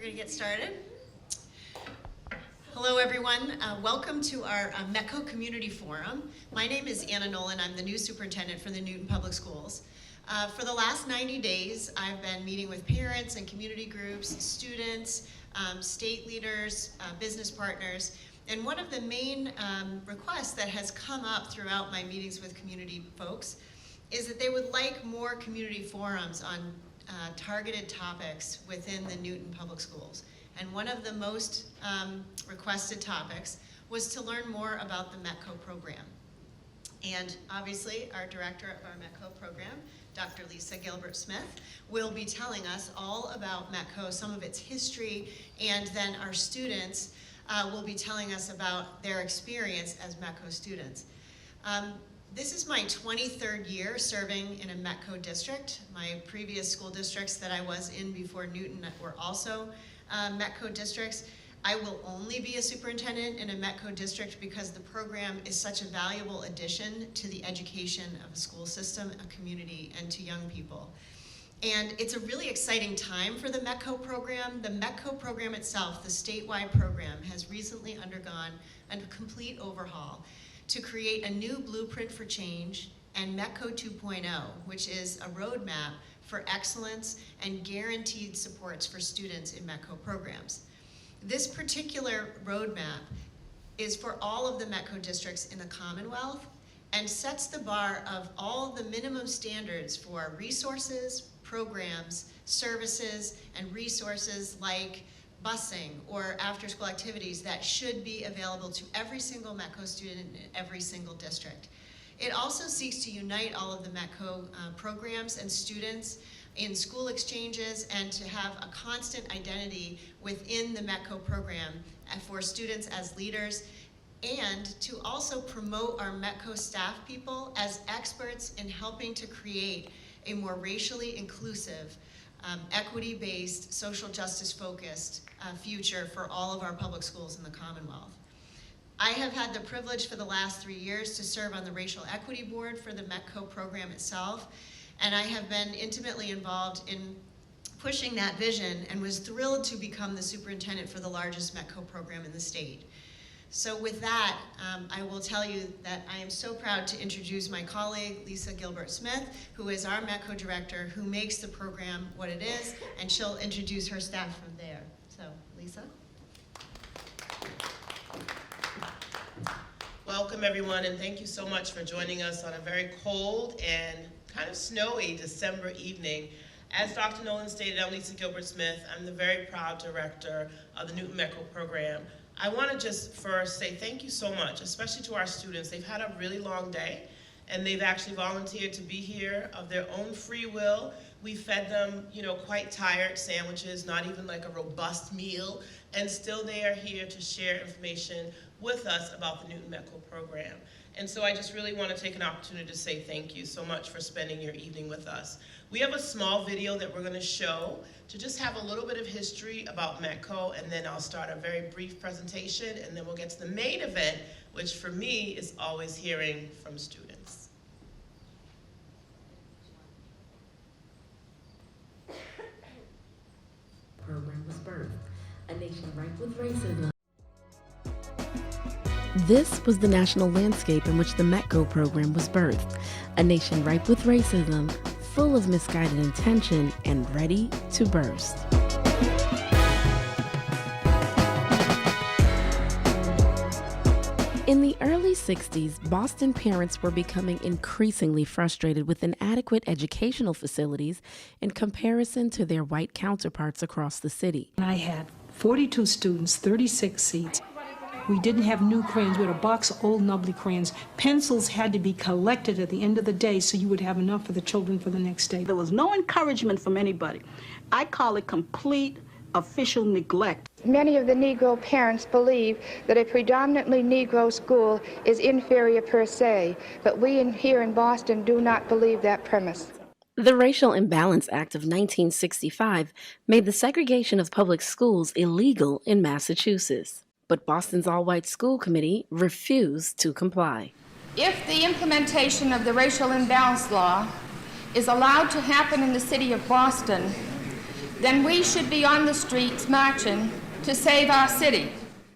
going to get started. Hello, everyone. Welcome to our METCO Community Forum. My name is Anna Nolan. I'm the new superintendent for the Newton Public Schools. For the last 90 days, I've been meeting with parents and community groups, students, state leaders, business partners, and one of the main requests that has come up throughout my meetings with community folks is that they would like more community forums on targeted topics within the Newton Public Schools. And one of the most requested topics was to learn more about the METCO program. And obviously, our director of our METCO program, Dr. Lisa Gilbert-Smith, will be telling us all about METCO, some of its history, and then our students will be telling us about their experience as METCO students. This is my 23rd year serving in a METCO district. My previous school districts that I was in before Newton were also METCO districts. I will only be a superintendent in a METCO district because the program is such a valuable addition to the education of a school system, a community, and to young people. And it's a really exciting time for the METCO program. The METCO program itself, the statewide program, has recently undergone a complete overhaul to create a new blueprint for change and METCO 2.0, which is a roadmap for excellence and guaranteed supports for students in METCO programs. This particular roadmap is for all of the METCO districts in the Commonwealth and sets the bar of all the minimum standards for resources, programs, services, and resources like busing or after-school activities that should be available to every single METCO student in every single district. It also seeks to unite all of the METCO programs and students in school exchanges and to have a constant identity within the METCO program for students as leaders, and to also promote our METCO staff people as experts in helping to create a more racially inclusive, equity-based, social justice-focused future for all of our public schools in the Commonwealth. I have had the privilege for the last 3 years to serve on the Racial Equity Board for the METCO program itself, and I have been intimately involved in pushing that vision and was thrilled to become the superintendent for the largest METCO program in the state. So with that, I will tell you that I am so proud to introduce my colleague, Lisa Gilbert-Smith, who is our METCO director, who makes the program what it is, and she'll introduce her staff from there. So, Lisa? Welcome, everyone, and thank you so much for joining us on a very cold and kind of snowy December evening. As Dr. Nolan stated, I'm Lisa Gilbert-Smith. I'm the very proud director of the Newton METCO program. I want to just first say thank you so much, especially to our students. They've had a really long day, and they've actually volunteered to be here of their own free will. We fed them, quite tired sandwiches, not even like a robust meal, and still they are here to share information with us about the Newton METCO program. And so I just really want to take an opportunity to say thank you so much for spending your evening with us. We have a small video that we're going to show to just have a little bit of history about METCO, and then I'll start a very brief presentation, and then we'll get to the main event, which for me is always hearing from students. Program was birthed, a nation ripe with racism. This was the national landscape in which the METCO program was birthed, a nation ripe with racism, full of misguided intention, and ready to burst. In the early 60s, Boston parents were becoming increasingly frustrated with inadequate educational facilities in comparison to their white counterparts across the city. I had 42 students, 36 seats. We didn't have new crayons. We had a box of old nubbly crayons. Pencils had to be collected at the end of the day so you would have enough for the children for the next day. There was no encouragement from anybody. I call it complete official neglect. Many of the Negro parents believe that a predominantly Negro school is inferior per se, but we here in Boston do not believe that premise. The Racial Imbalance Act of 1965 made the segregation of public schools illegal in Massachusetts, but Boston's all-white school committee refused to comply. If the implementation of the racial imbalance law is allowed to happen in the city of Boston, then we should be on the streets marching to save our city.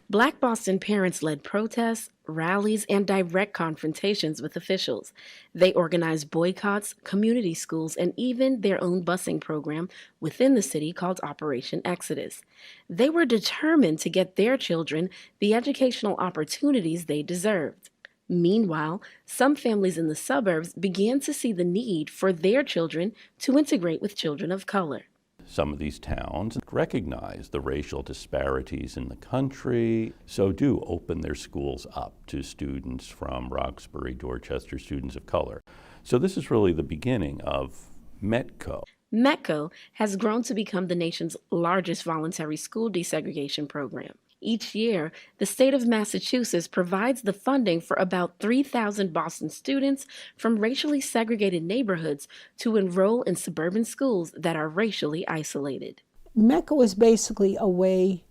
Black Boston parents led protests, rallies, and direct confrontations with officials. They organized boycotts, community schools, and even their own busing program within the city called Operation Exodus. They were determined to get their children the educational opportunities they deserved. Meanwhile, some families in the suburbs began to see the need for their children to integrate with children of color. Some of these towns recognize the racial disparities in the country, so do open their schools up to students from Roxbury, Dorchester, students of color. So this is really the beginning of METCO. METCO has grown to become the nation's largest voluntary school desegregation program. Each year, the state of Massachusetts provides the funding for about 3,000 Boston students from racially segregated neighborhoods to enroll in suburban schools that are racially isolated. METCO is basically a way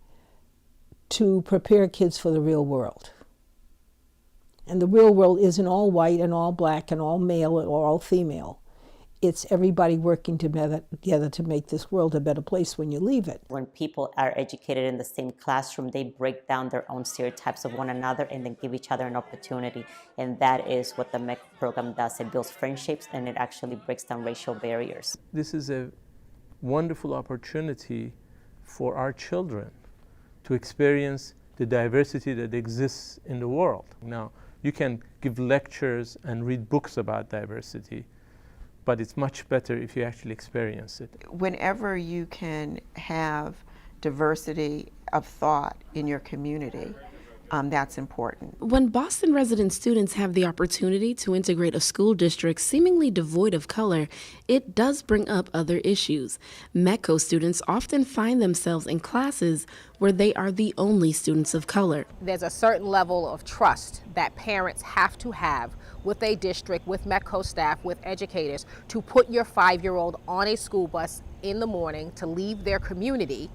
to prepare kids for the real world. And the real world isn't all white and all black and all male or all female. It's everybody working together to make this world a better place when you leave it. When people are educated in the same classroom, they break down their own stereotypes of one another and then give each other an opportunity. And that is what the METCO program does. It builds friendships and it actually breaks down racial barriers. This is a wonderful opportunity for our children to experience the diversity that exists in the world. Now, you can give lectures and read books about diversity, but it's much better if you actually experience it. Whenever you can have diversity of thought in your community, that's important. When Boston resident students have the opportunity to integrate a school district seemingly devoid of color, it does bring up other issues. METCO students often find themselves in classes where they are the only students of color. There's a certain level of trust that parents have to have with a district, with METCO staff, with educators, to put your 5-year-old on a school bus in the morning to leave their community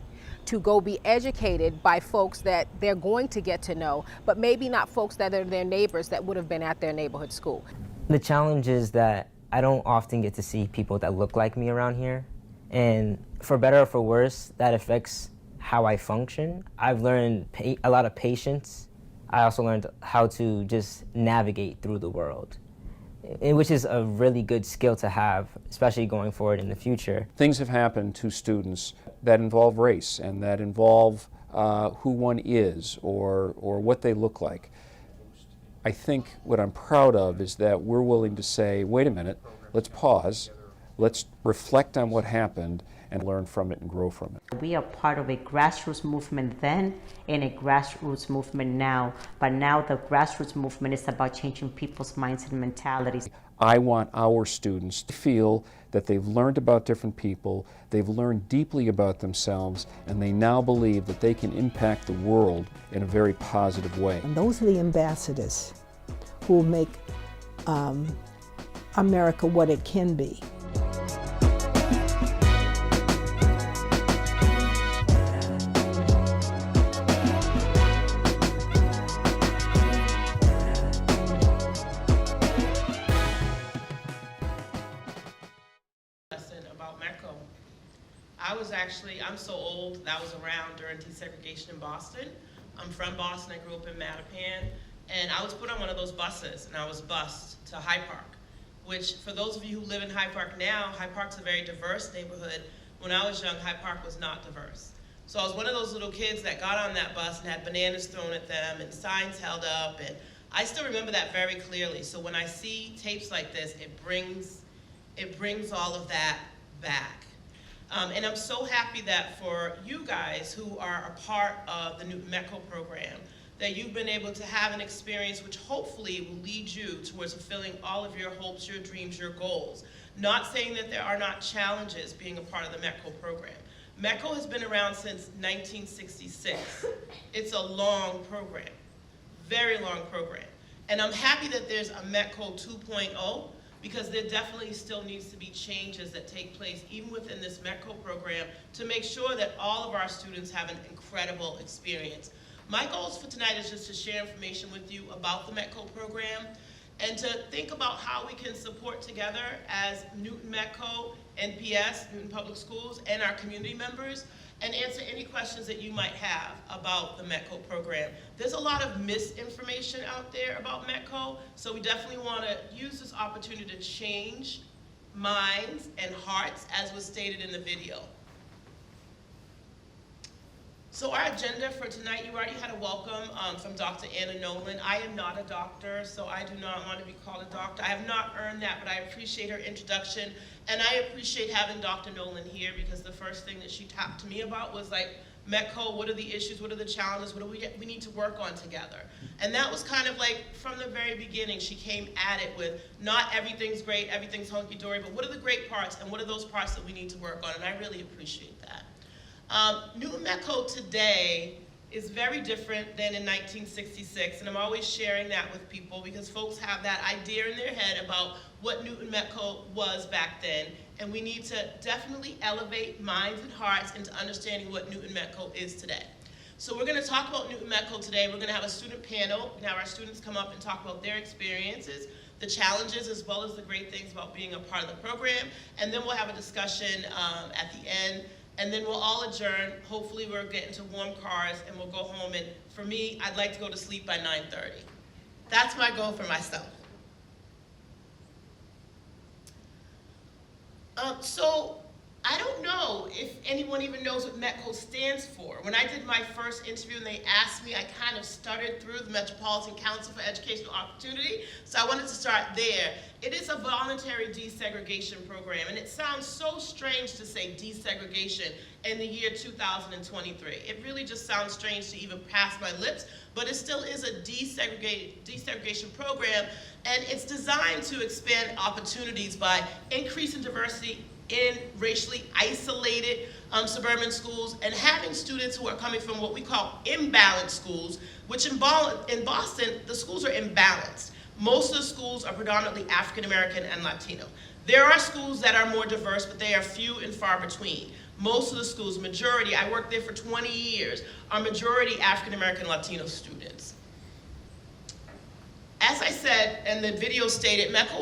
to go be educated by folks that they're going to get to know, but maybe not folks that are their neighbors that would have been at their neighborhood school. The challenge is that I don't often get to see people that look like me around here. And for better or for worse, that affects how I function. I've learned a lot of patience. I also learned how to just navigate through the world, which is a really good skill to have, especially going forward in the future. Things have happened to students that involve race and that involve who one is or what they look like. I think what I'm proud of is that we're willing to say, wait a minute, let's pause, let's reflect on what happened and learn from it and grow from it. We are part of a grassroots movement then and a grassroots movement now, but now the grassroots movement is about changing people's minds and mentalities. I want our students to feel that they've learned about different people, they've learned deeply about themselves, and they now believe that they can impact the world in a very positive way. And those are the ambassadors who will make America what it can be. I'm so old, that was around during desegregation in Boston. I'm from Boston, I grew up in Mattapan, and I was put on one of those buses, and I was bused to Hyde Park, which for those of you who live in Hyde Park now, Hyde Park's a very diverse neighborhood. When I was young, Hyde Park was not diverse. So I was one of those little kids that got on that bus and had bananas thrown at them and signs held up, and I still remember that very clearly. So when I see tapes like this, it brings all of that back. And I'm so happy that for you guys who are a part of the Newton METCO program, that you've been able to have an experience which hopefully will lead you towards fulfilling all of your hopes, your dreams, your goals. Not saying that there are not challenges being a part of the METCO program. METCO has been around since 1966. It's a long program, very long program. And I'm happy that there's a METCO 2.0, because there definitely still needs to be changes that take place even within this METCO program to make sure that all of our students have an incredible experience. My goals for tonight is just to share information with you about the METCO program and to think about how we can support together as Newton METCO NPS, Newton Public Schools, and our community members, and answer any questions that you might have about the METCO program. There's a lot of misinformation out there about METCO, so we definitely want to use this opportunity to change minds and hearts, as was stated in the video. So our agenda for tonight, you already had a welcome from Dr. Anna Nolan. I am not a doctor, so I do not want to be called a doctor. I have not earned that, but I appreciate her introduction, and I appreciate having Dr. Nolan here, because the first thing that she talked to me about was like, METCO, what are the issues, what are the challenges, what do we need to work on together? And that was kind of like, from the very beginning, she came at it with, not everything's great, everything's hunky-dory, but what are the great parts, and what are those parts that we need to work on? And I really appreciate that. Newton METCO today is very different than in 1966, and I'm always sharing that with people because folks have that idea in their head about what Newton METCO was back then, and we need to definitely elevate minds and hearts into understanding what Newton METCO is today. So we're going to talk about Newton METCO today. We're going to have a student panel and have our students come up and talk about their experiences, the challenges, as well as the great things about being a part of the program, and then we'll have a discussion at the end. And then we'll all adjourn. Hopefully we're getting to warm cars and we'll go home. And for me, I'd like to go to sleep by 9:30. That's my goal for myself. So I don't know if anyone even knows what METCO stands for. When I did my first interview and they asked me, I kind of stuttered through the Metropolitan Council for Educational Opportunity, so I wanted to start there. It is a voluntary desegregation program, and it sounds so strange to say desegregation in the year 2023. It really just sounds strange to even pass my lips, but it still is a desegregation program, and it's designed to expand opportunities by increasing diversity in racially isolated suburban schools, and having students who are coming from what we call imbalanced schools, which in Boston, the schools are imbalanced. Most of the schools are predominantly African American and Latino. There are schools that are more diverse, but they are few and far between. Most of the schools, majority, I worked there for 20 years, are majority African American Latino students. As I said, and the video stated, METCO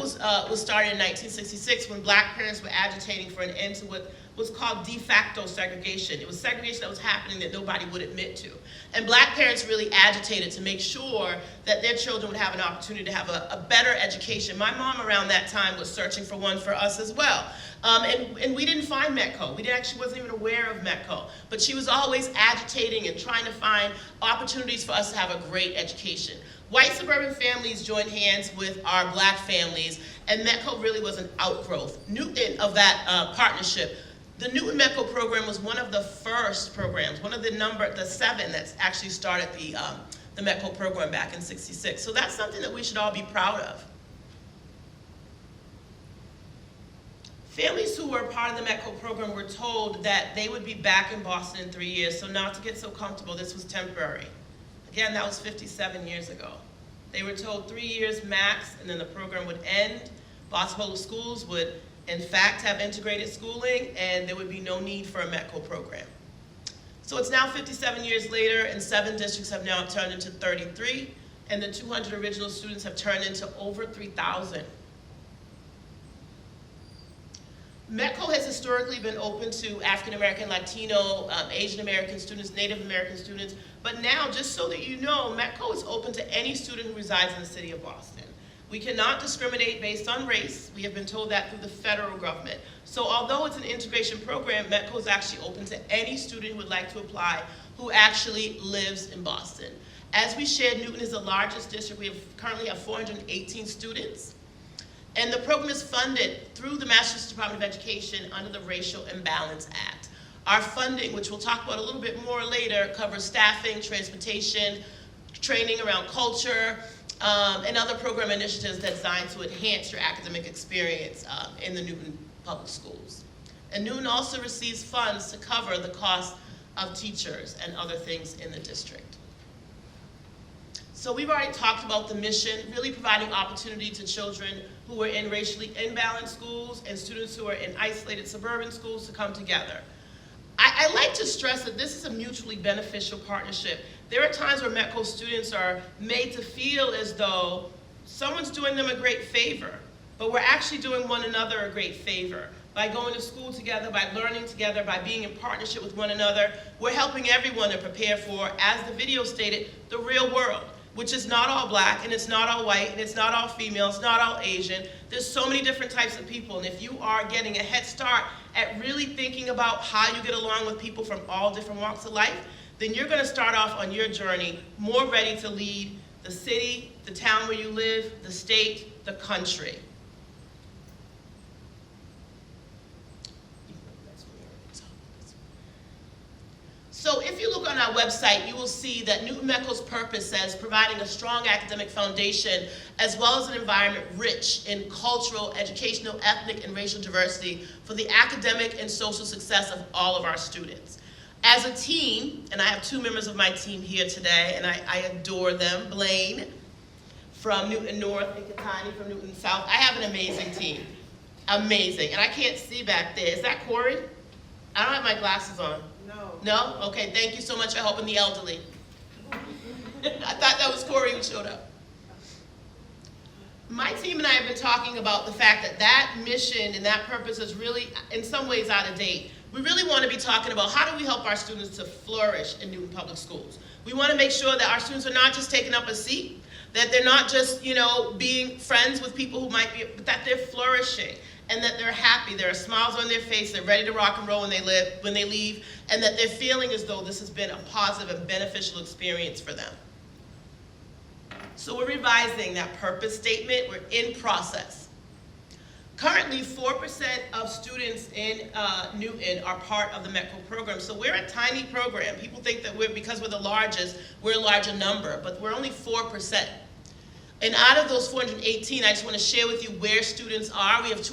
was started in 1966 when black parents were agitating for an end to what was called de facto segregation. It was segregation that was happening that nobody would admit to. And black parents really agitated to make sure that their children would have an opportunity to have a better education. My mom around that time was searching for one for us as well. And we didn't find METCO. We actually wasn't even aware of METCO. But she was always agitating and trying to find opportunities for us to have a great education. White suburban families joined hands with our black families, and METCO really was an outgrowth of that partnership. The Newton METCO program was one of the first programs, one of the 7 that's actually started the METCO program back in '66. So that's something that we should all be proud of. Families who were part of the METCO program were told that they would be back in Boston in 3 years, so not to get so comfortable, this was temporary. Again, that was 57 years ago. They were told 3 years max, and then the program would end. Boston Public Schools would, in fact, have integrated schooling, and there would be no need for a METCO program. So it's now 57 years later, and 7 districts have now turned into 33, and the 200 original students have turned into over 3,000. METCO has historically been open to African American, Latino, Asian American students, Native American students, but now, just so that you know, METCO is open to any student who resides in the city of Boston. We cannot discriminate based on race. We have been told that through the federal government. So although it's an integration program, METCO is actually open to any student who would like to apply who actually lives in Boston. As we shared, Newton is the largest district. We currently have 418 students. And the program is funded through the Massachusetts Department of Education under the Racial Imbalance Act. Our funding, which we'll talk about a little bit more later, covers staffing, transportation, training around culture, and other program initiatives that's designed to enhance your academic experience in the Newton Public Schools. And Newton also receives funds to cover the cost of teachers and other things in the district. So we've already talked about the mission, really providing opportunity to children who are in racially imbalanced schools and students who are in isolated suburban schools to come together. I like to stress that this is a mutually beneficial partnership. There are times where METCO students are made to feel as though someone's doing them a great favor, but we're actually doing one another a great favor. by going to school together, by learning together, by being in partnership with one another. We're helping everyone to prepare for, as the video stated, the real world, which is not all black, and it's not all white, and it's not all female, it's not all Asian. There's so many different types of people, and if you are getting a head start at really thinking about how you get along with people from all different walks of life, then you're gonna start off on your journey more ready to lead the city, the town where you live, the state, the country. So if you look on our website, you will see that Newton METCO's purpose says providing a strong academic foundation as well as an environment rich in cultural, educational, ethnic, and racial diversity for the academic and social success of all of our students. As a team, and I have two members of my team here today, and I adore them, Blaine from Newton North and Katani from Newton South. I have an amazing team, amazing. And I can't see back there. Is that Corey? I don't have my glasses on. No? Okay, thank you so much for helping the elderly. I thought that was Corey who showed up. My team and I have been talking about the fact that that mission and that purpose is really, in some ways, out of date. We really want to be talking about how do we help our students to flourish in Newton Public Schools. We want to make sure that our students are not just taking up a seat, that they're not just, being friends with people who might be, but that they're flourishing. And that they're happy, there are smiles on their face, they're ready to rock and roll when they leave, and that they're feeling as though this has been a positive and beneficial experience for them. So we're revising that purpose statement. We're in process. Currently, 4% of students in Newton are part of the METCO program. So we're a tiny program. People think that because we're the largest, we're a larger number, but we're only 4%. And out of those 418, I just want to share with you where students are. We have I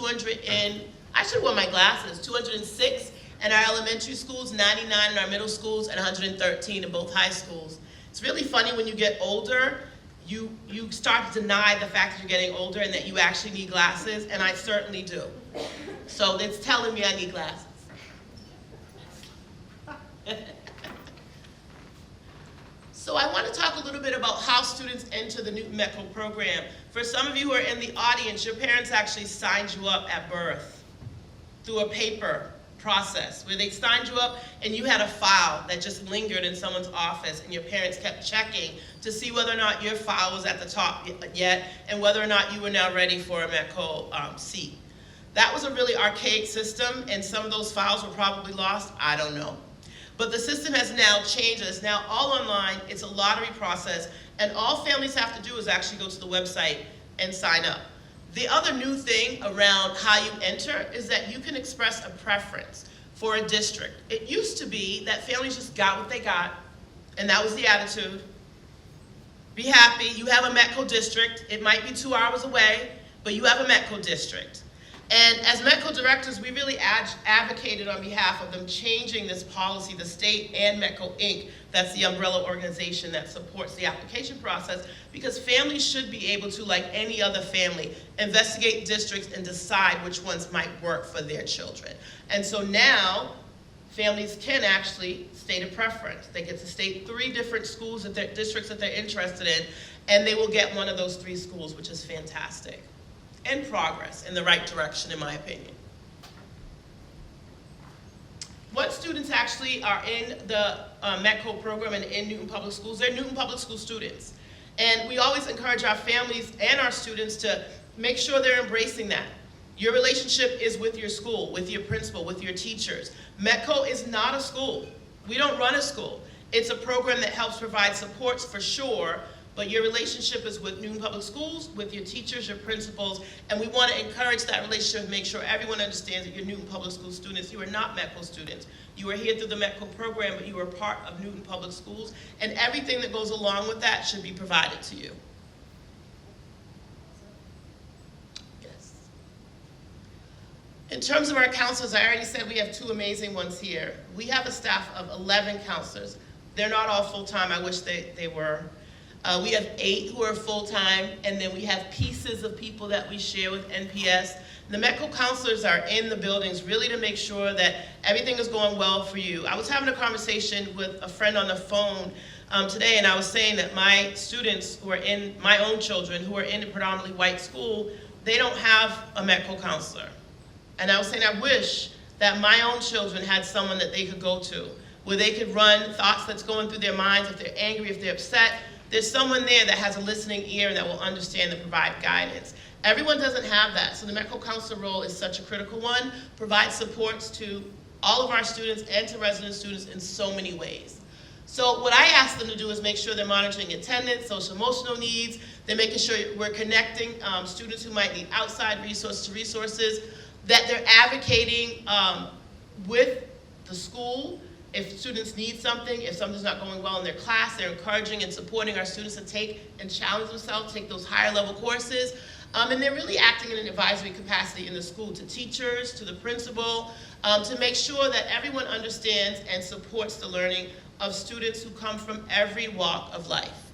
should have worn my glasses, 206 in our elementary schools, 99 in our middle schools, and 113 in both high schools. It's really funny when you get older, you start to deny the fact that you're getting older and that you actually need glasses, and I certainly do. So it's telling me I need glasses. So I want to talk a little bit about how students enter the Newton METCO program. For some of you who are in the audience, your parents actually signed you up at birth through a paper process where they signed you up and you had a file that just lingered in someone's office and your parents kept checking to see whether or not your file was at the top yet and whether or not you were now ready for a METCO seat. That was a really archaic system, and some of those files were probably lost. I don't know. But the system has now changed. It's now all online. It's a lottery process. And all families have to do is actually go to the website and sign up. The other new thing around how you enter is that you can express a preference for a district. It used to be that families just got what they got, and that was the attitude. Be happy. You have a METCO district. It might be 2 hours away, but you have a METCO district. And as METCO directors, we really advocated on behalf of them changing this policy, the state and METCO Inc., that's the umbrella organization that supports the application process, because families should be able to, like any other family, investigate districts and decide which ones might work for their children. And so now, families can actually state a preference. They get to state 3 different schools, districts that they're interested in, and they will get one of those 3 schools, which is fantastic. And progress in the right direction, in my opinion. What students actually are in the METCO program and in Newton Public Schools? They're Newton Public School students. And we always encourage our families and our students to make sure they're embracing that. Your relationship is with your school, with your principal, with your teachers. METCO is not a school. We don't run a school. It's a program that helps provide supports for sure, but your relationship is with Newton Public Schools, with your teachers, your principals, and we want to encourage that relationship and make sure everyone understands that you're Newton Public School students. You are not METCO students. You are here through the METCO program, but you are part of Newton Public Schools, and everything that goes along with that should be provided to you. Yes. In terms of our counselors, I already said we have 2 amazing ones here. We have a staff of 11 counselors. They're not all full-time. I wish they were. We have 8 who are full-time, and then we have pieces of people that we share with NPS. The METCO counselors are in the buildings really to make sure that everything is going well for you. I was having a conversation with a friend on the phone today, and I was saying that my students who are in, my own children who are in a predominantly white school, they don't have a METCO counselor. And I was saying I wish that my own children had someone that they could go to, where they could run thoughts that's going through their minds, if they're angry, if they're upset. There's someone there that has a listening ear and that will understand and provide guidance. Everyone doesn't have that, so the METCO counselor role is such a critical one, provide supports to all of our students and to resident students in so many ways. So what I ask them to do is make sure they're monitoring attendance, social emotional needs, they're making sure we're connecting students who might need outside resources, that they're advocating with the school. If students need something, if something's not going well in their class, they're encouraging and supporting our students to take and challenge themselves, take those higher level courses. And they're really acting in an advisory capacity in the school to teachers, to the principal, to make sure that everyone understands and supports the learning of students who come from every walk of life.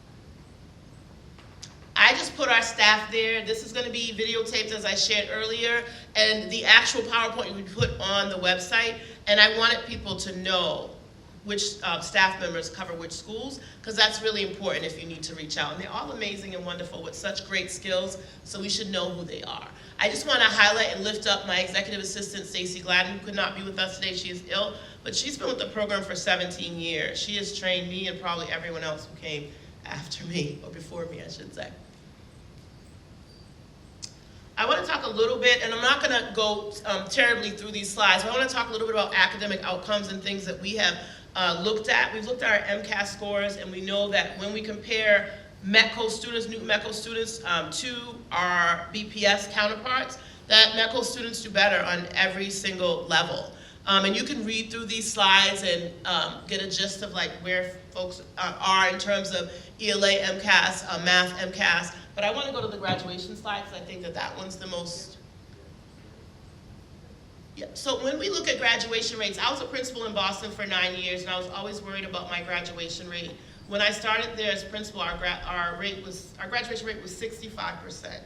I just put our staff there. This is going to be videotaped, as I shared earlier, and the actual PowerPoint we put on the website. And I wanted people to know which staff members cover which schools, because that's really important if you need to reach out. And they're all amazing and wonderful with such great skills, so we should know who they are. I just want to highlight and lift up my executive assistant, Stacey Gladden, who could not be with us today. She is ill, but she's been with the program for 17 years. She has trained me and probably everyone else who came after me, or before me, I should say. I want to talk a little bit, and I'm not going to go terribly through these slides, but I want to talk a little bit about academic outcomes and things that we have looked at. We've looked at our MCAS scores, and we know that when we compare METCO students, Newton METCO students, to our BPS counterparts, that METCO students do better on every single level. And you can read through these slides and get a gist of like where folks are in terms of ELA MCAS, math MCAS. But I want to go to the graduation slide because I think that that one's the most. Yeah. So when we look at graduation rates, I was a principal in Boston for 9 years, and I was always worried about my graduation rate. When I started there as principal, our graduation rate was 65%,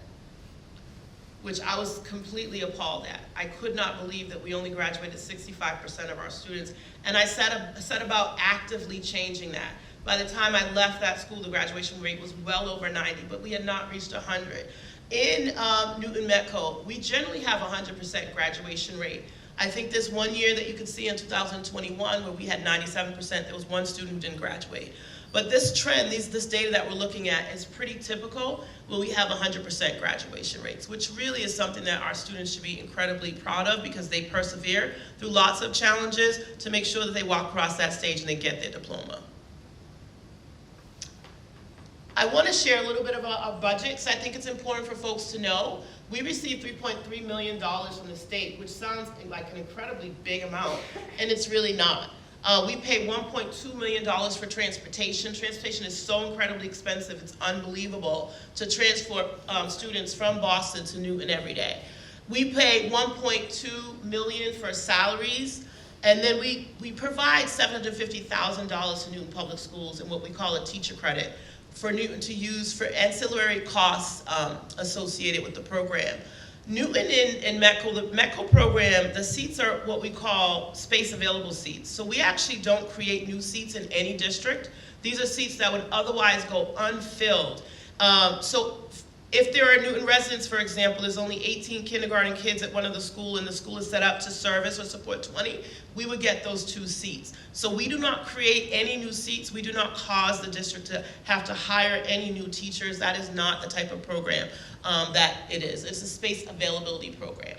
which I was completely appalled at. I could not believe that we only graduated 65% of our students, and I set about actively changing that. By the time I left that school, the graduation rate was well over 90, but we had not reached 100. In Newton METCO, we generally have 100% graduation rate. I think this one year that you can see in 2021 where we had 97%, there was one student who didn't graduate. But this trend, this data that we're looking at is pretty typical where we have 100% graduation rates, which really is something that our students should be incredibly proud of because they persevere through lots of challenges to make sure that they walk across that stage and they get their diploma. I want to share a little bit about our budget because I think it's important for folks to know. We received $3.3 million from the state, which sounds like an incredibly big amount, and it's really not. We pay $1.2 million for transportation. Transportation is so incredibly expensive, it's unbelievable to transport students from Boston to Newton every day. We pay $1.2 million for salaries, and then we provide $750,000 to Newton Public Schools in what we call a teacher credit for Newton to use for ancillary costs associated with the program. Newton and METCO, the METCO program, the seats are what we call space available seats. So we actually don't create new seats in any district. These are seats that would otherwise go unfilled. So if there are Newton residents, for example, there's only 18 kindergarten kids at one of the school and the school is set up to service or support 20, we would get those 2 seats. So we do not create any new seats. We do not cause the district to have to hire any new teachers. That is not the type of program that it is. It's a space availability program.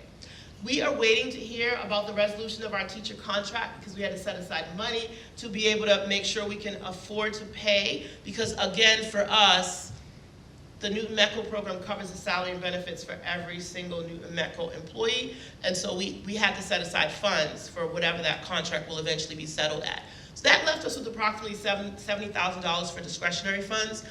We are waiting to hear about the resolution of our teacher contract because we had to set aside money to be able to make sure we can afford to pay because again, for us, the Newton METCO program covers the salary and benefits for every single Newton METCO employee, and so we had to set aside funds for whatever that contract will eventually be settled at. So that left us with approximately $70,000 for discretionary funds.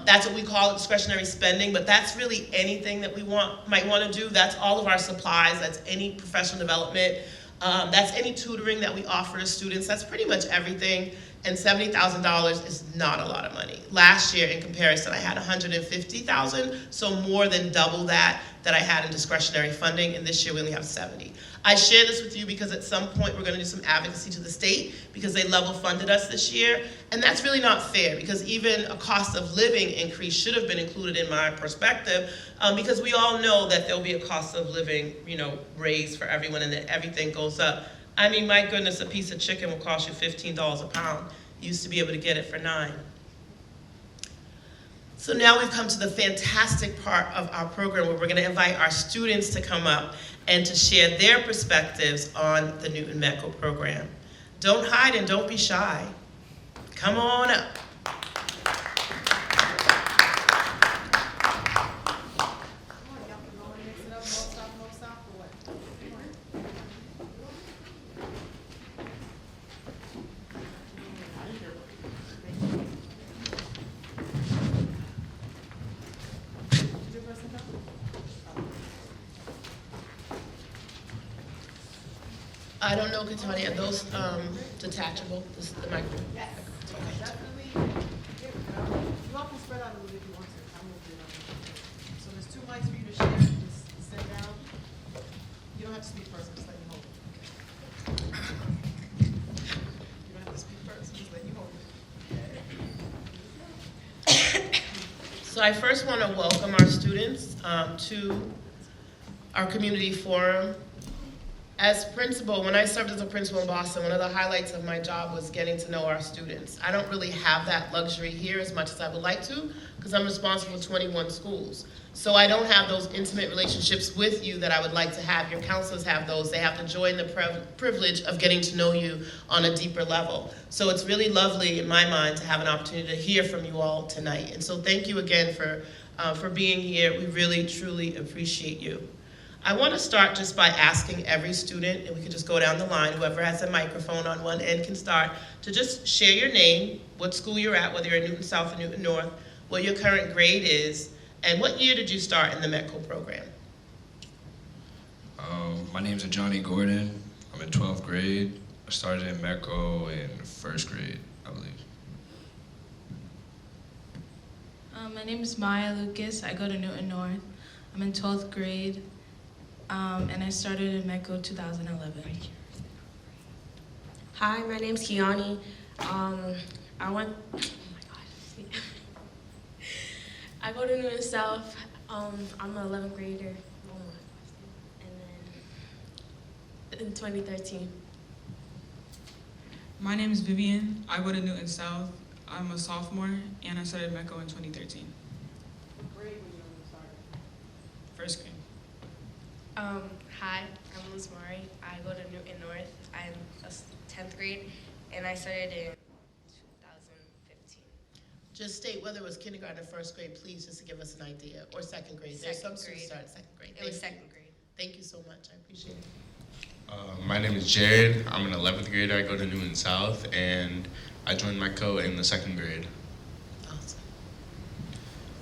That's what we call discretionary spending, but that's really anything that we might want to do. That's all of our supplies, that's any professional development, that's any tutoring that we offer to students, that's pretty much everything. And $70,000 is not a lot of money. Last year, in comparison, I had $150,000, so more than double that I had in discretionary funding, and this year we only have $70,000. I share this with you because at some point we're going to do some advocacy to the state because they level funded us this year, and that's really not fair because even a cost of living increase should have been included in my perspective, because we all know that there'll be a cost of living, raise for everyone and that everything goes up. I mean, my goodness, a piece of chicken will cost you $15 a pound. You used to be able to get it for $9. So now we've come to the fantastic part of our program where we're going to invite our students to come up and to share their perspectives on the Newton METCO program. Don't hide and don't be shy. Come on up. I don't know, Katania, are those detachable? This is the microphone? Yes. Okay. Definitely. You all can spread out a little bit if you want to. I'm going to do it. So there's 2 mics for you to share. Just sit down. You don't have to speak first. I'm just letting you hold it. You don't have to speak first. I'm just letting you hold it. So I first want to welcome our students to our community forum. As principal, when I served as a principal in Boston, one of the highlights of my job was getting to know our students. I don't really have that luxury here as much as I would like to, because I'm responsible for 21 schools. So I don't have those intimate relationships with you that I would like to have. Your counselors have those. They have the joy and the privilege of getting to know you on a deeper level. So it's really lovely in my mind to have an opportunity to hear from you all tonight. And so thank you again for being here. We really, truly appreciate you. I want to start just by asking every student, and we can just go down the line, whoever has a microphone on one end can start, to just share your name, what school you're at, whether you're at Newton South or Newton North, what your current grade is, and what year did you start in the METCO program? My name's Johnny Gordon. I'm in 12th grade. I started in METCO in 1st grade, I believe. My name is Maya Lucas. I go to Newton North. I'm in 12th grade. And I started in METCO 2011. Hi, my name's Kiani. I go to Newton South. I'm an 11th grader. And then in 2013. My name is Vivian. I go to Newton South. I'm a sophomore, and I started METCO in 2013. What grade were you when you started? 1st grade. Hi, I'm Liz Mari. I go to Newton North. I'm a 10th grade, and I started in 2015. Just state whether it was kindergarten or 1st grade, please, just to give us an idea, or 2nd grade. There's some students start at 2nd grade. It was 2nd grade. Thank you so much. I appreciate it. My name is Jared. I'm an 11th grader. I go to Newton South, and I joined METCO in the 2nd grade. Awesome.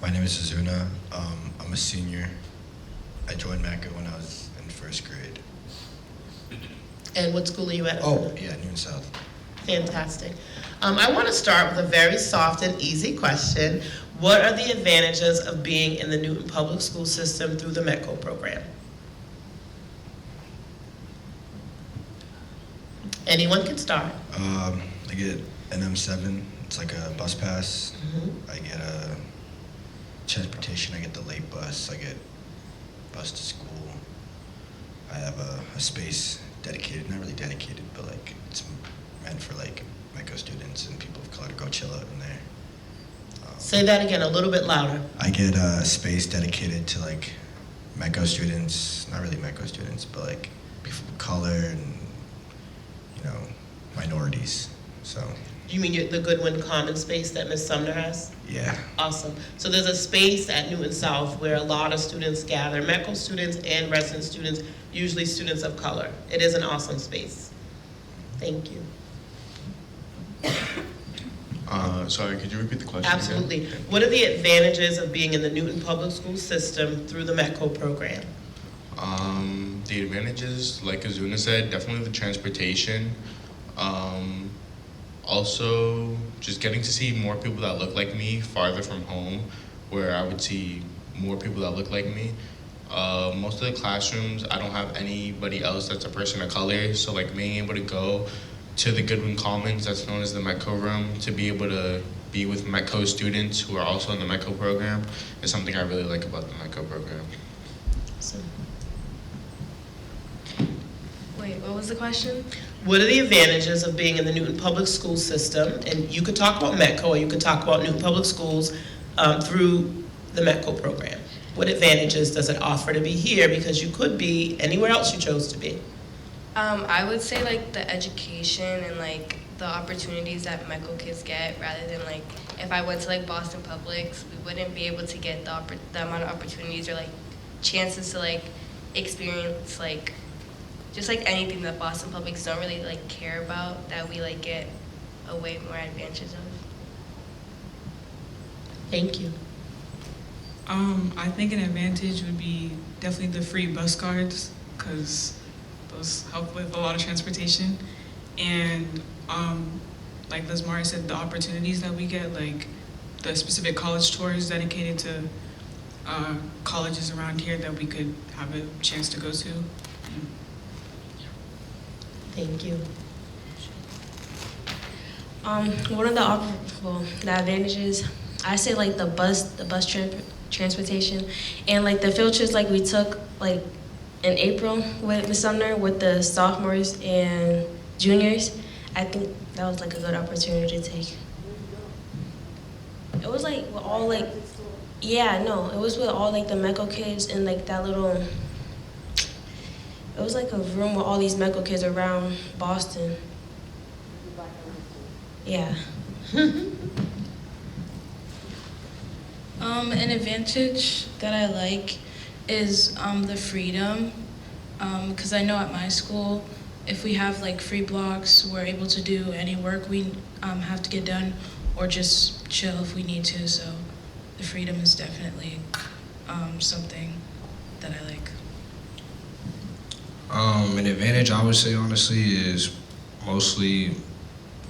My name is Azuna. I'm a senior. I joined METCO when I was in 1st grade. And what school are you at? Oh, yeah, Newton South. Fantastic. I want to start with a very soft and easy question. What are the advantages of being in the Newton Public School System through the METCO program? Anyone can start. I get an M7. It's like a bus pass. Mm-hmm. I get a transportation. I get the late bus. I get bus to school. I have a space dedicated, not really dedicated, but like it's meant for like METCO students and people of color to go chill out in there. Say that again, a little bit louder. I get a space dedicated to like METCO students, not really METCO students, but like people of color and minorities. So. You mean the Goodwin Common Space that Ms. Sumner has? Yeah. Awesome. So there's a space at Newton South where a lot of students gather, METCO students and resident students, usually students of color. It is an awesome space. Thank you. Sorry, could you repeat the question? Absolutely. Again? What are the advantages of being in the Newton Public School System through the METCO program? The advantages, like Azuna said, definitely the transportation. Also, just getting to see more people that look like me farther from home, where I would see more people that look like me. Most of the classrooms, I don't have anybody else that's a person of color, so like being able to go to the Goodwin Commons, that's known as the METCO room, to be able to be with METCO students who are also in the METCO program is something I really like about the METCO program. Awesome. Wait, what was the question? What are the advantages of being in the Newton Public School system? And you could talk about METCO, or you could talk about Newton Public Schools through the METCO program. What advantages does it offer to be here? Because you could be anywhere else you chose to be. I would say like the education and like the opportunities that METCO kids get, rather than like if I went to like Boston Publics, we wouldn't be able to get the amount of opportunities or like chances to like experience like just like anything that Boston Publics don't really like care about, that we like get a way more advantages of. Thank you. I think an advantage would be definitely the free bus cards, because those help with a lot of transportation. And like Liz Mari said, the opportunities that we get, like the specific college tours dedicated to colleges around here that we could have a chance to go to. Thank you. One of the advantages, I say like the bus transportation, and like the field trips like we took like in April with Miss Sumner with the sophomores and juniors. I think that was like a good opportunity to take. It was like with all like, yeah, no, it was with all like the METCO kids and like that little. It was like a room with all these METCO kids around Boston. Yeah. An advantage that I like is the freedom, because I know at my school, if we have like free blocks, we're able to do any work we have to get done, or just chill if we need to. So the freedom is definitely something that I like. An advantage I would say honestly is mostly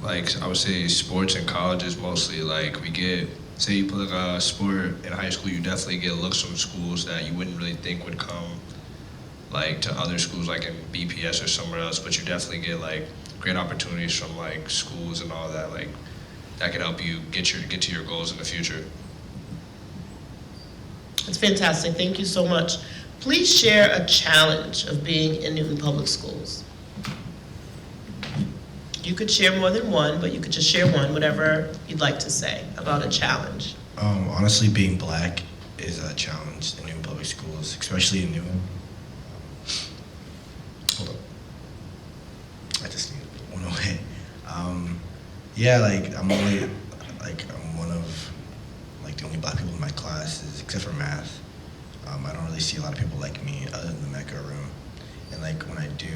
like I would say sports in colleges mostly. Like we get, say you play like a sport in high school, you definitely get looks from schools that you wouldn't really think would come like to other schools like in BPS or somewhere else, but you definitely get like great opportunities from like schools and all that, like that could help you get to your goals in the future. It's fantastic. Thank you so much. Please share a challenge of being in Newton Public Schools. You could share more than one, but you could just share one, whatever you'd like to say about a challenge. Honestly, being black is a challenge in Newton Public Schools, especially in Newton. Hold up. I just need one away. Yeah, like I'm one of like the only black people in my classes, except for math. I don't really see a lot of people like me other than the METCO room. And like when I do,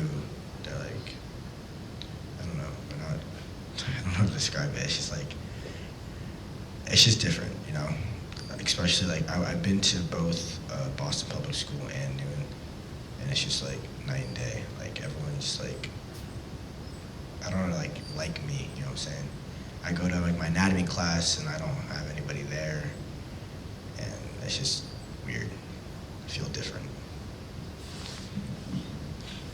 they're like, I don't know how to describe it. It's just like, it's just different, you know? Especially like, I've been to both Boston Public School and Newton, and it's just like night and day. Like everyone's like, I don't know, like me, you know what I'm saying? I go to like my anatomy class and I don't have anybody there, and it's just weird. I feel different.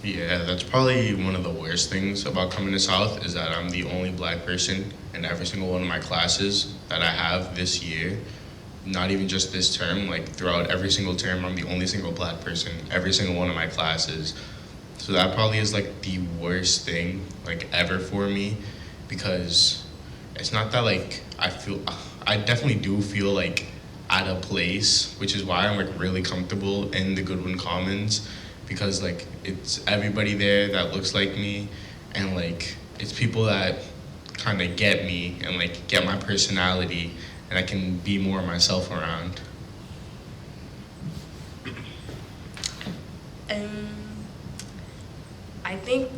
Yeah, that's probably one of the worst things about coming to South is that I'm the only black person in every single one of my classes that I have this year. Not even just this term, like throughout every single term, I'm the only single black person in every single one of my classes. So that probably is like the worst thing like ever for me, because it's not that like I definitely do feel like at a place, which is why I'm like really comfortable in the Goodwin Commons, because like it's everybody there that looks like me, and like it's people that kind of get me and like get my personality, and I can be more myself around. I think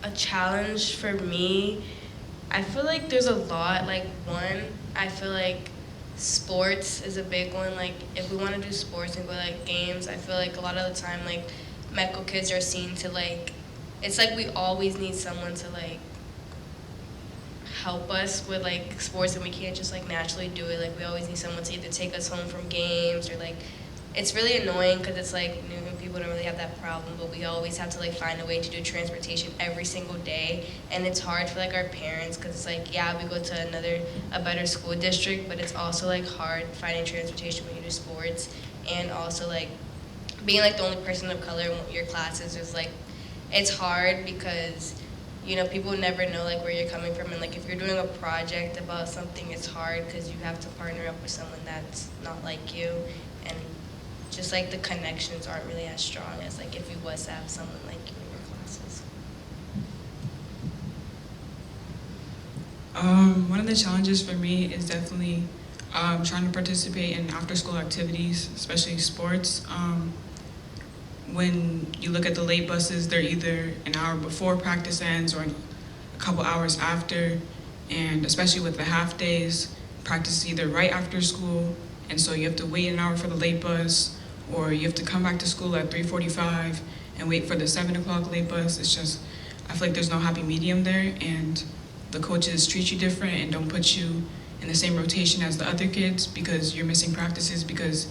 a challenge for me, I feel like there's a lot. Like one, I feel like sports is a big one. Like if we want to do sports and go like games, I feel like a lot of the time like METCO kids are seen to like, it's like we always need someone to like help us with like sports, and we can't just like naturally do it. Like we always need someone to either take us home from games, or like it's really annoying because it's like new people don't really have that problem, but we always have to like find a way to do transportation every single day, and it's hard for like our parents because it's like, yeah, we go to a better school district, but it's also like hard finding transportation when you do sports, and also like being like the only person of color in your classes is like, it's hard because, you know, people never know like where you're coming from, and like if you're doing a project about something, it's hard because you have to partner up with someone that's not like you, and just like the connections aren't really as strong as like if you was to have someone like you in your classes. One of the challenges for me is definitely trying to participate in after-school activities, especially sports. When you look at the late buses, they're either an hour before practice ends or a couple hours after, and especially with the half days, practice is either right after school, and so you have to wait an hour for the late bus, or you have to come back to school at 3:45 and wait for the 7 o'clock late bus. It's just, I feel like there's no happy medium there, and the coaches treat you different and don't put you in the same rotation as the other kids because you're missing practices, because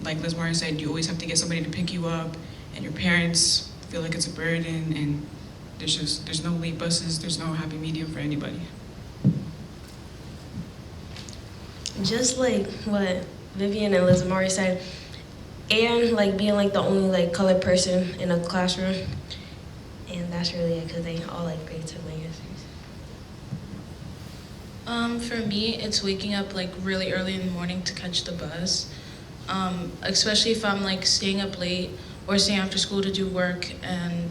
like Liz Martin said, you always have to get somebody to pick you up, and your parents feel like it's a burden, and there's no late buses, there's no happy medium for anybody. Just like what Vivian and Liz Amari said, and like being like the only like colored person in a classroom, and that's really it because they all like grade 10 answers. For me, it's waking up like really early in the morning to catch the bus, especially if I'm like staying up late or staying after school to do work, and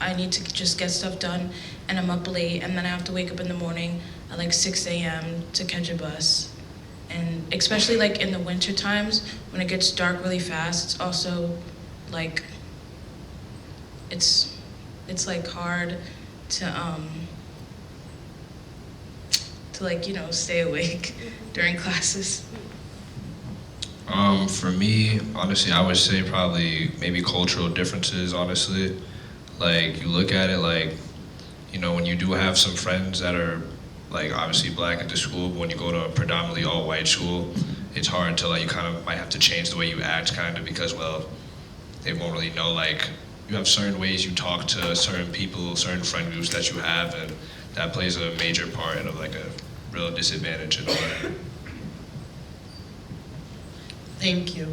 I need to just get stuff done, and I'm up late, and then I have to wake up in the morning at like 6 a.m. to catch a bus. And especially like in the winter times when it gets dark really fast, it's also like it's like hard to like, you know, stay awake during classes. For me, honestly, I would say probably maybe cultural differences, honestly. Like, you look at it like, you know, when you do have some friends that are like obviously black at the school, but when you go to a predominantly all-white school, it's hard to like, you kind of might have to change the way you act kind of because, well, they won't really know, like, you have certain ways you talk to certain people, certain friend groups that you have, and that plays a major part in like a real disadvantage in all that. Thank you.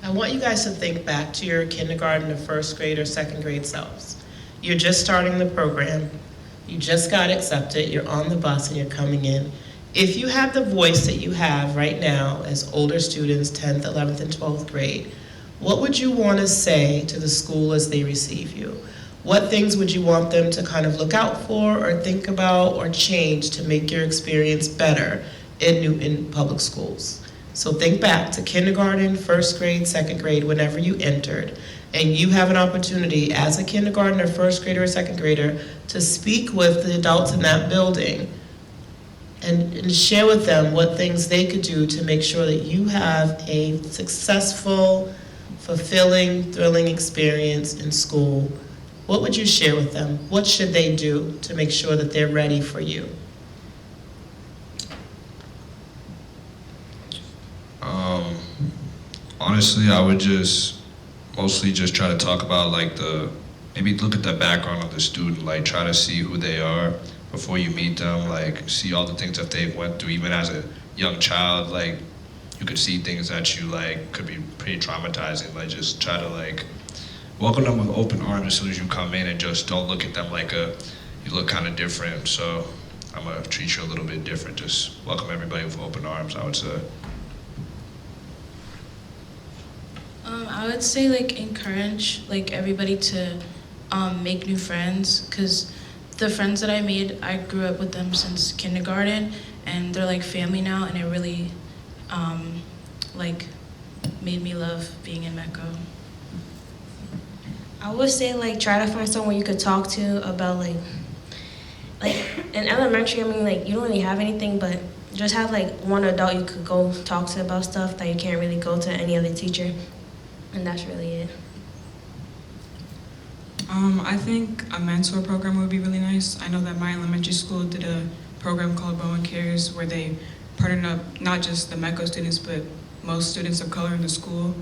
I want you guys to think back to your kindergarten or first grade or second grade selves. You're just starting the program. You just got accepted, you're on the bus and you're coming in. If you have the voice that you have right now as older students, 10th, 11th, and 12th grade, what would you want to say to the school as they receive you? What things would you want them to kind of look out for or think about or change to make your experience better in public schools? So think back to kindergarten, first grade, second grade, whenever you entered, and you have an opportunity as a kindergartner, first grader, or second grader to speak with the adults in that building and share with them what things they could do to make sure that you have a successful, fulfilling, thrilling experience in school. What would you share with them? What should they do to make sure that they're ready for you? Honestly, I would mostly just try to talk about like maybe look at the background of the student, like try to see who they are before you meet them, like see all the things that they've went through, even as a young child, like you could see things that you like could be pretty traumatizing. Like just try to like welcome them with open arms as soon as you come in, and just don't look at them like you look kind of different, so I'm gonna treat you a little bit different. Just welcome everybody with open arms, I would say. I would say like encourage like everybody to make new friends, because the friends that I made, I grew up with them since kindergarten, and they're like family now, and it really like made me love being in METCO. I would say like try to find someone you could talk to about like in elementary, I mean like you don't really have anything, but just have like one adult you could go talk to about stuff that you can't really go to any other teacher, and that's really it. I think a mentor program would be really nice. I know that my elementary school did a program called Bowen Cares where they partnered up not just the METCO students but most students of color in the school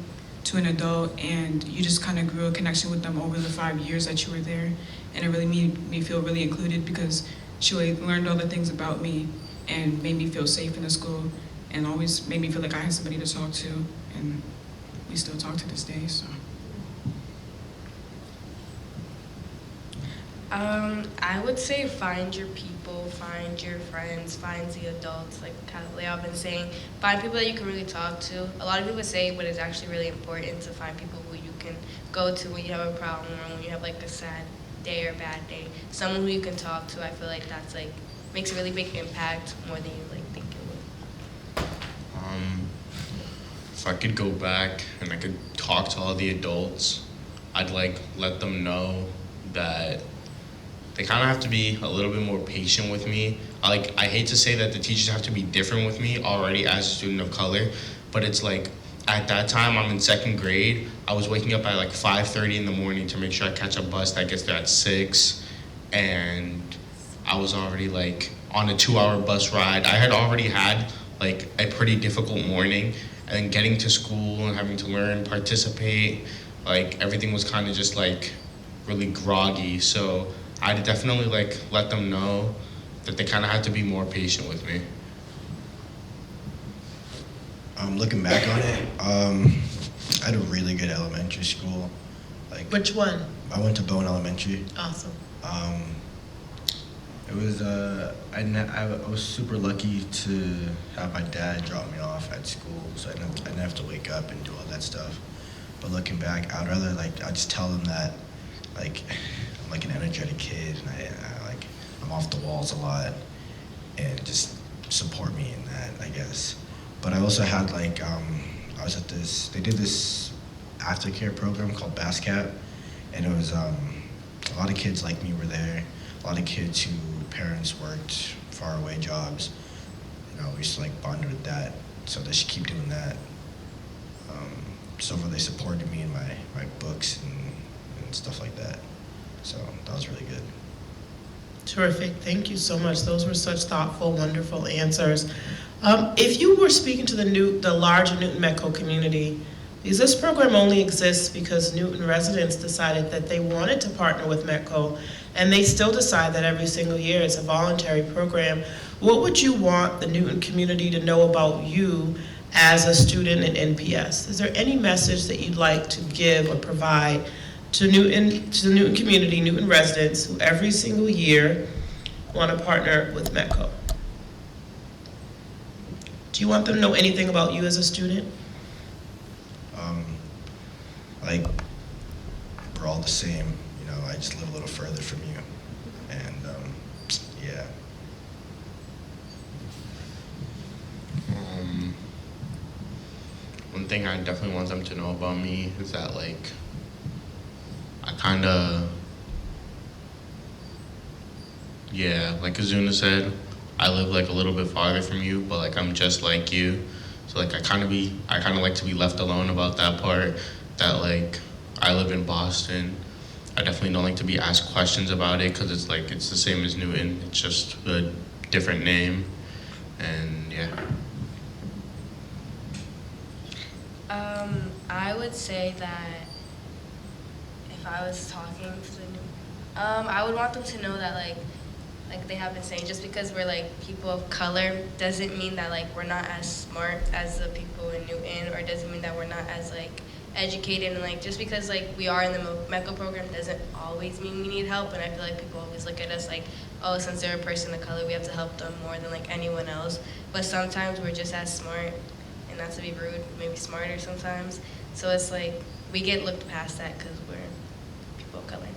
to an adult, and you just kind of grew a connection with them over the 5 years that you were there. And it really made me feel really included because she learned all the things about me and made me feel safe in the school and always made me feel like I had somebody to talk to, and we still talk to this day, so. I would say find your people, find your friends, find the adults, like kind of I've been saying. Find people that you can really talk to. A lot of people say, but it's actually really important to find people who you can go to when you have a problem or when you have like a sad day or bad day. Someone who you can talk to. I feel like that's like makes a really big impact more than you like think it would. If I could go back and I could talk to all the adults, I'd like let them know that they kind of have to be a little bit more patient with me. I hate to say that the teachers have to be different with me already as a student of color, but it's like at that time I'm in 2nd grade. I was waking up at like 5:30 in the morning to make sure I catch a bus that gets there at 6, and I was already like on a 2-hour bus ride. I had already had like a pretty difficult morning, and then getting to school and having to learn, participate, like everything was kind of just like really groggy. So I'd definitely like let them know that they kind of have to be more patient with me. Looking back on it, I had a really good elementary school. Like, which one? I went to Bowen Elementary. Awesome. It was I was super lucky to have my dad drop me off at school, so I didn't have to wake up and do all that stuff. But looking back, I'd rather I'd just tell them that like I'm like an energetic kid, and I'm off the walls a lot, and just support me in that, I guess. But I also had I was at they did this aftercare program called BASCAP, and it was a lot of kids like me were there. A lot of kids who parents worked far away jobs. You know, we used to bond with that, so they should keep doing that. So far they supported me in my books and stuff like that. So that was really good. Terrific. Thank you so much. Those were such thoughtful, wonderful answers. If you were speaking to the larger Newton METCO community, because this program only exists because Newton residents decided that they wanted to partner with METCO, and they still decide that every single year. It's a voluntary program. What would you want the Newton community to know about you as a student at NPS? Is there any message that you'd like to give or provide to the Newton community, Newton residents, who every single year want to partner with METCO? Do you want them to know anything about you as a student? We're all the same. You know, I just live a little further from you, and yeah. One thing I definitely want them to know about me is that I kind of, yeah, like Azuna said, I live a little bit farther from you, but I'm just like you. So I kind of like to be left alone about that part, that I live in Boston. I definitely don't like to be asked questions about it because it's the same as Newton. It's just a different name, and yeah. I would say that if I was talking to the I would want them to know that like they have been saying, just because we're people of color doesn't mean that we're not as smart as the people in Newton, or doesn't mean that we're not as educated, and just because we are in the METCO program doesn't always mean we need help. And I feel like people always look at us oh, since they're a person of color, we have to help them more than anyone else. But sometimes we're just as smart, and not to be rude, maybe smarter sometimes. So it's we get looked past that because we're people of color.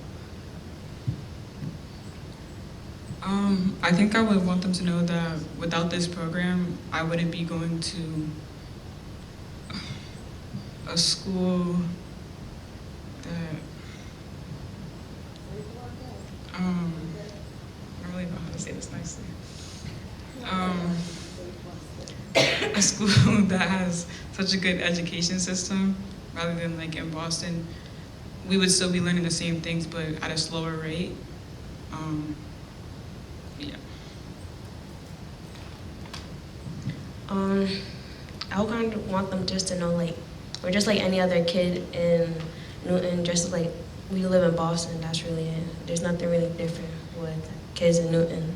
I think I would want them to know that without this program, I wouldn't be going to a school that I really don't know how to say this nicely. A school that has such a good education system, rather than in Boston. We would still be learning the same things, but at a slower rate. Yeah. I would kind of want them just to know, like, we're just like any other kid in Newton, just like we live in Boston, that's really it. There's nothing really different with kids in Newton.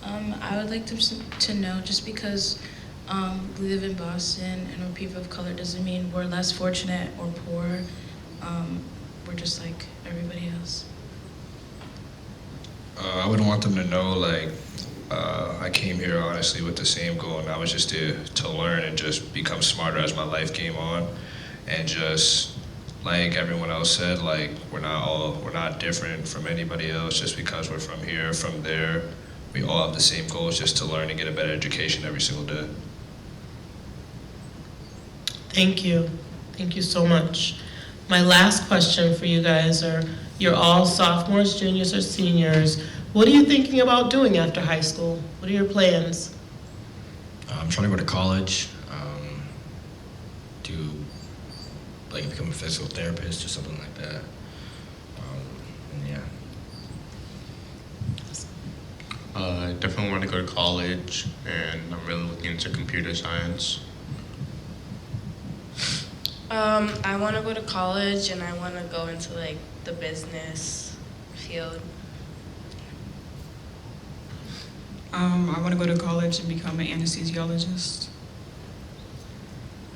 I would like them to know just because we live in Boston and we're people of color doesn't mean we're less fortunate or poor. We're just like everybody else. I would want them to know, like, I came here honestly with the same goal, and I was just there to learn and just become smarter as my life came on, and just like everyone else said, like we're not different from anybody else just because we're from here, from there. We all have the same goals, just to learn and get a better education every single day. Thank you. Thank you so much. My last question for you guys are, you're all sophomores, juniors, or seniors. What are you thinking about doing after high school? What are your plans? I'm trying to go to college, become a physical therapist or something like that. And yeah. I definitely want to go to college, and I'm really looking into computer science. I want to go to college, and I want to go into like the business field. I want to go to college and become an anesthesiologist.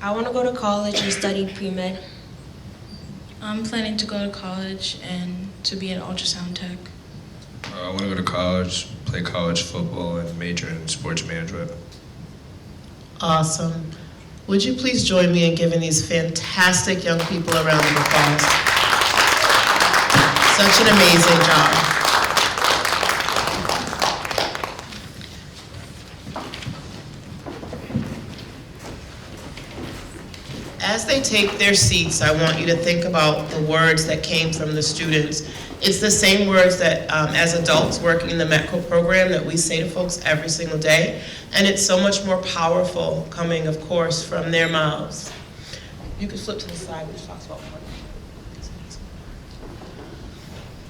I want to go to college and study pre-med. I'm planning to go to college and to be an ultrasound tech. I want to go to college, play college football, and major in sports management. Awesome. Would you please join me in giving these fantastic young people a round of applause? Such an amazing job. As they take their seats, I want you to think about the words that came from the students. It's the same words that as adults working in the METCO program that we say to folks every single day, and it's so much more powerful coming, of course, from their mouths. You can flip to the side, which talks about partnership.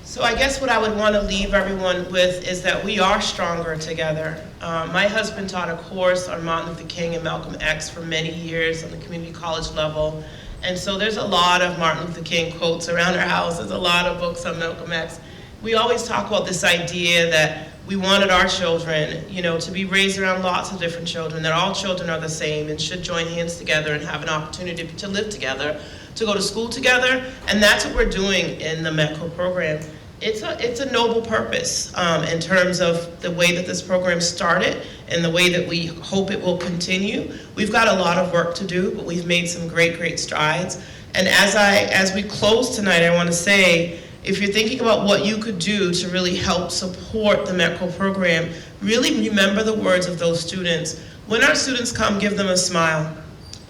So I guess what I would want to leave everyone with is that we are stronger together. My husband taught a course on Martin Luther King and Malcolm X for many years on the community college level. And so there's a lot of Martin Luther King quotes around our house. There's a lot of books on Malcolm X. We always talk about this idea that we wanted our children, to be raised around lots of different children, that all children are the same and should join hands together and have an opportunity to live together, to go to school together. And that's what we're doing in the METCO program. It's a noble purpose in terms of the way that this program started and the way that we hope it will continue. We've got a lot of work to do, but we've made some great, great strides. And as we close tonight, I want to say, if you're thinking about what you could do to really help support the METCO program, really remember the words of those students. When our students come, give them a smile.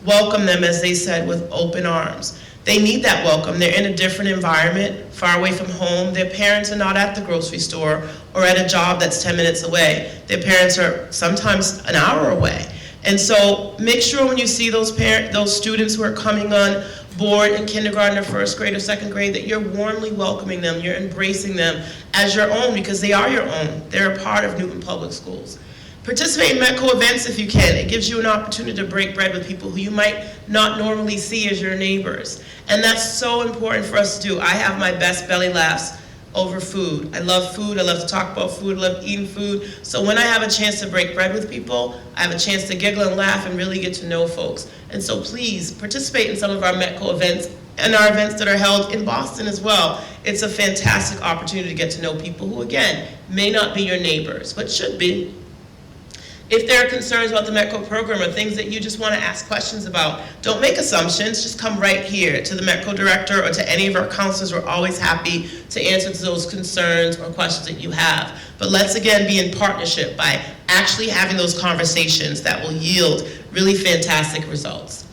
Welcome them, as they said, with open arms. They need that welcome. They're in a different environment, far away from home. Their parents are not at the grocery store or at a job that's 10 minutes away. Their parents are sometimes an hour away. And so make sure when you see those students who are coming on board in kindergarten or first grade or second grade that you're warmly welcoming them, you're embracing them as your own, because they are your own. They're a part of Newton Public Schools. Participate in METCO events if you can. It gives you an opportunity to break bread with people who you might not normally see as your neighbors. And that's so important for us to do. I have my best belly laughs over food. I love food. I love to talk about food. I love eating food. So when I have a chance to break bread with people, I have a chance to giggle and laugh and really get to know folks. And so please participate in some of our METCO events and our events that are held in Boston as well. It's a fantastic opportunity to get to know people who, again, may not be your neighbors, but should be. If there are concerns about the METCO program or things that you just want to ask questions about, don't make assumptions. Just come right here to the METCO director or to any of our counselors. We're always happy to answer to those concerns or questions that you have. But let's again be in partnership by actually having those conversations that will yield really fantastic results.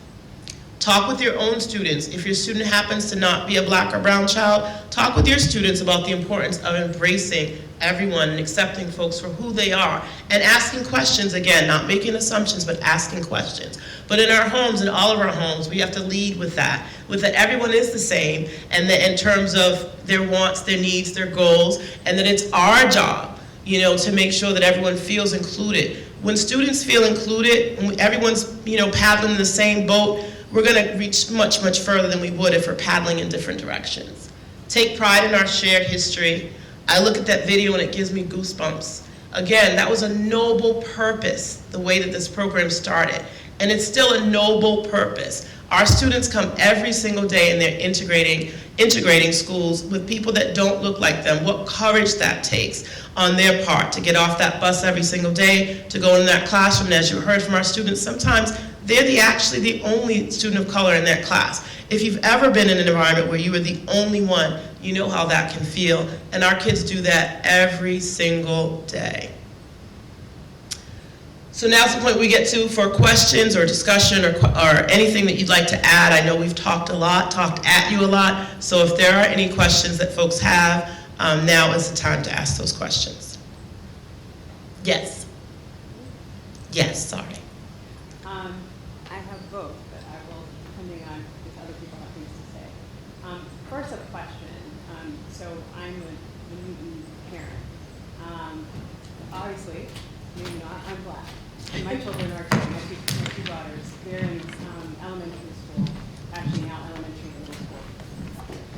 Talk with your own students. If your student happens to not be a black or brown child, talk with your students about the importance of embracing everyone and accepting folks for who they are and asking questions, again, not making assumptions, but asking questions. But in our homes, in all of our homes, we have to lead with that everyone is the same, and that in terms of their wants, their needs, their goals, and that it's our job, to make sure that everyone feels included. When students feel included, and everyone's paddling in the same boat, we're going to reach much, much further than we would if we're paddling in different directions. Take pride in our shared history. I look at that video and it gives me goosebumps. Again, that was a noble purpose, the way that this program started. And it's still a noble purpose. Our students come every single day and they're integrating schools with people that don't look like them. What courage that takes on their part to get off that bus every single day, to go in that classroom. And as you heard from our students, sometimes they're actually the only student of color in that class. If you've ever been in an environment where you were the only one, you know how that can feel. And our kids do that every single day. So now's the point we get to for questions or discussion or anything that you'd like to add. I know we've talked a lot, talked at you a lot. So if there are any questions that folks have, now is the time to ask those questions. Yes. Yes, sorry. I have both, but I will, depending on if other people have things to say. First, a question. So I'm a Newton parent. Obviously, maybe not, I'm Black. And my children are too, my two daughters. They're in elementary school, actually now elementary middle school.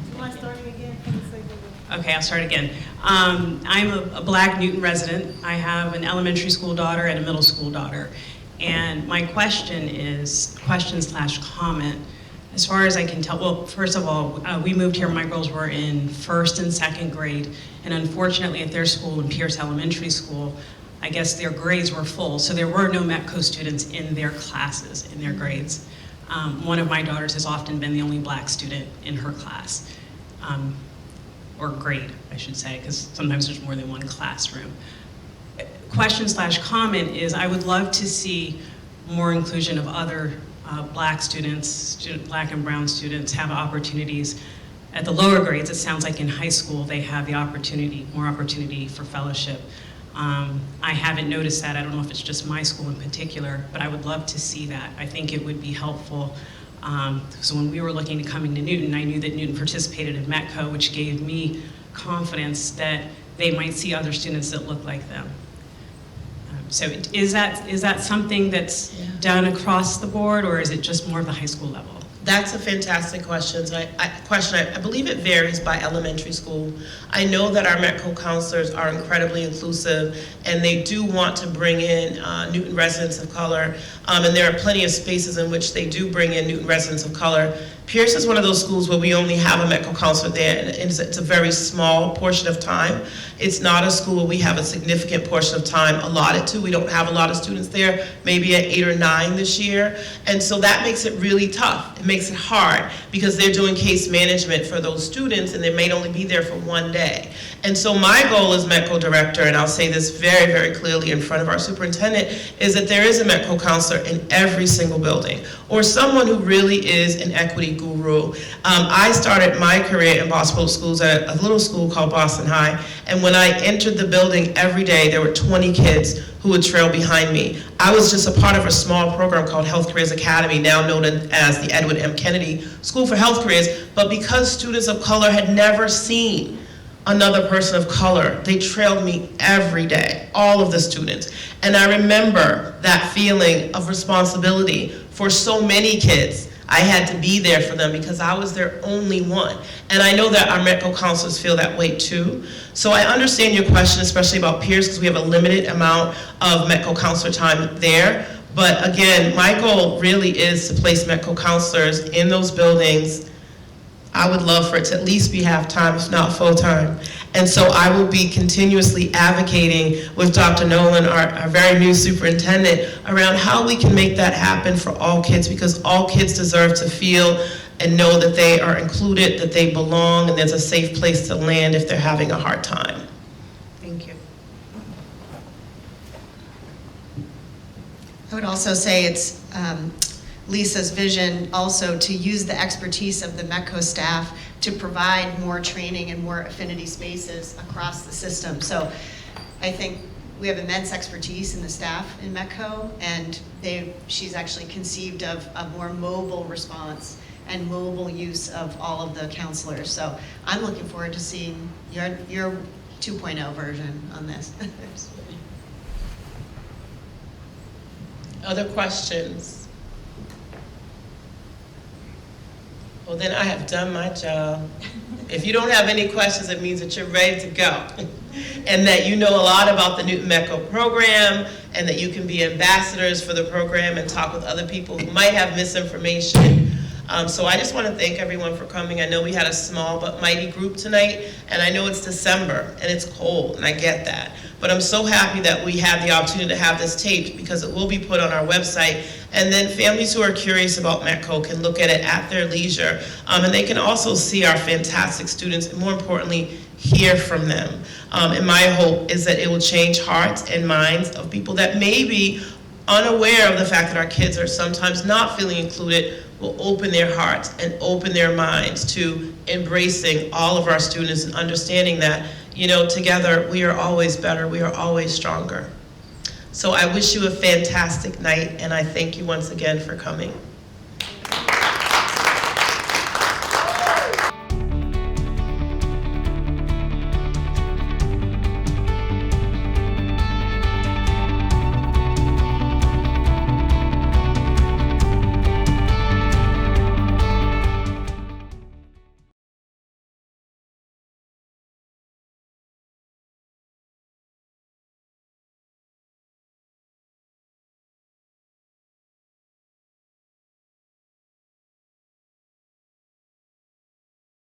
Do you mind starting again for the sake of Okay, I'll start again. I'm a Black Newton resident. I have an elementary school daughter and a middle school daughter. And my question is, question/comment, as far as I can tell, well, first of all, we moved here, my girls were in 1st and 2nd grade, and unfortunately at their school, in Pierce Elementary School, I guess their grades were full, so there were no METCO students in their classes, in their grades. One of my daughters has often been the only Black student in her class, or grade, I should say, because sometimes there's more than one classroom. Question/comment is, I would love to see more inclusion of other Black students, Black and brown students have opportunities. At the lower grades, it sounds like in high school, they have the opportunity, more opportunity for fellowship. I haven't noticed that. I don't know if it's just my school in particular, but I would love to see that. I think it would be helpful. So when we were looking to coming to Newton, I knew that Newton participated in METCO, which gave me confidence that they might see other students that look like them. So is that something that's done across the board, or is it just more of the high school level? That's a fantastic question. I believe it varies by elementary school. I know that our METCO counselors are incredibly inclusive, and they do want to bring in Newton residents of color, and there are plenty of spaces in which they do bring in Newton residents of color. Pierce is one of those schools where we only have a METCO counselor there, and it's a very small portion of time. It's not a school where we have a significant portion of time allotted to. We don't have a lot of students there, maybe at 8 or 9 this year, and so that makes it really tough. It makes it hard because they're doing case management for those students, and they may only be there for one day. And so my goal as METCO director, and I'll say this very, very clearly in front of our superintendent, is that there is a METCO counselor in every single building, or someone who really is an equity guru. I started my career in Boston Public Schools at a little school called Boston High, and when I entered the building every day, there were 20 kids who would trail behind me. I was just a part of a small program called Health Careers Academy, now known as the Edward M. Kennedy School for Health Careers, but because students of color had never seen another person of color, they trailed me every day, all of the students. And I remember that feeling of responsibility for so many kids. I had to be there for them because I was their only one. And I know that our METCO counselors feel that way too. So I understand your question, especially about Pierce, because we have a limited amount of METCO counselor time there. But again, my goal really is to place METCO counselors in those buildings. I would love for it to at least be half-time, if not full-time. And so I will be continuously advocating with Dr. Nolan, our very new superintendent, around how we can make that happen for all kids, because all kids deserve to feel and know that they are included, that they belong, and there's a safe place to land if they're having a hard time. Thank you. I would also say it's Lisa's vision also to use the expertise of the METCO staff to provide more training and more affinity spaces across the system. So I think we have immense expertise in the staff in METCO, and she's actually conceived of a more mobile response and mobile use of all of the counselors. So I'm looking forward to seeing your 2.0 version on this. Other questions? Well, then I have done my job. If you don't have any questions, it means that you're ready to go. And that you know a lot about the Newton METCO program, and that you can be ambassadors for the program and talk with other people who might have misinformation. So I just want to thank everyone for coming. I know we had a small but mighty group tonight, and I know it's December and it's cold, and I get that. But I'm so happy that we had the opportunity to have this taped, because it will be put on our website, and then families who are curious about METCO can look at it at their leisure, and they can also see our fantastic students, and more importantly, hear from them. And my hope is that it will change hearts and minds of people that may be unaware of the fact that our kids are sometimes not feeling included, will open their hearts and open their minds to embracing all of our students and understanding that, you know, together we are always better, we are always stronger. So I wish you a fantastic night, and I thank you once again for coming.